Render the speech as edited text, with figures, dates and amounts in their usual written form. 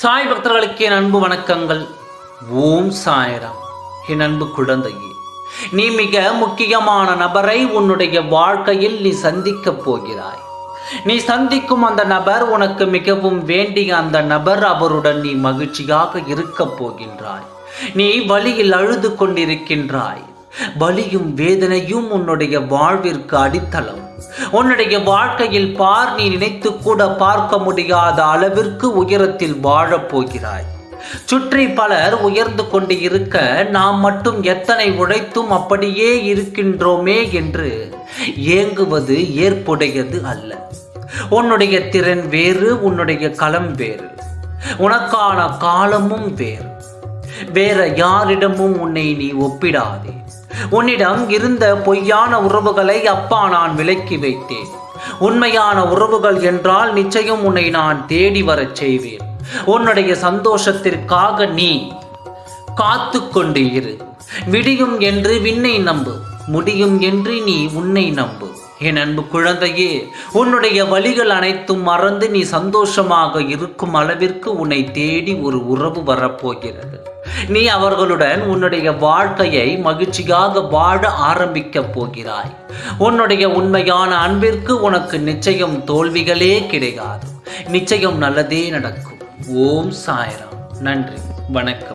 சாய் பக்தர்களுக்கு என் அன்பு வணக்கங்கள். ஓம் சாய்ராம். என் அன்பு குழந்தையே, நீ மிக முக்கியமான நபரை உன்னுடைய வாழ்க்கையில் நீ சந்திக்கப் போகிறாய். நீ சந்திக்கும் அந்த நபர் உனக்கு மிகவும் வேண்டிய அந்த நபர். அவருடன் நீ மகிழ்ச்சியாக இருக்கப் போகின்றாய். நீ வலியில் அழுது கொண்டிருக்கின்றாய். வலியும் வேதனையும் உன்னுடைய வாழ்விற்கு அடித்தளம். உன்னுடைய வாழ்க்கையில் நீ நினைத்து கூட பார்க்க முடியாத அளவிற்கு உயரத்தில் வாழப் போகிறாய். சுற்றி பலர் உயர்ந்து கொண்டு இருக்க நாம் மட்டும் எத்தனை உழைத்தும் அப்படியே இருக்கின்றோமே என்று ஏங்குவது ஏற்புடையது அல்ல. உன்னுடைய திறன் வேறு, உன்னுடைய களம் வேறு, உனக்கான காலமும் வேறு. வேற யாரிடமும் உன்னை நீ ஒப்பிடாதே. உன்னிடம் இருந்த பொய்யான உறவுகளை அப்பா நான் விலக்கி வைத்தேன். உண்மையான உறவுகள் என்றால் நிச்சயம் உன்னை நான் தேடி வரச் செய்வேன். உன்னுடைய சந்தோஷத்திற்காக நீ காத்து கொண்டு இரு. விடியும் என்று விண்ணை நம்பு, முடியும் என்று நீ உன்னை நம்பு. என் அன்பு குழந்தையே, உன்னுடைய வழிகள் அனைத்தும் மறந்து நீ சந்தோஷமாக இருக்கும் அளவிற்கு உன்னை தேடி ஒரு உறவு வரப்போகிறது. நீ அவர்களுடன் உன்னுடைய வாழ்க்கையை மகிழ்ச்சியாக வாழ ஆரம்பிக்கப் போகிறாய். உன்னுடைய உண்மையான அன்பிற்கு உனக்கு நிச்சயம் தோல்விகளே கிடையாது. நிச்சயம் நல்லதே நடக்கும். ஓம் சாய்ராம். நன்றி, வணக்கம்.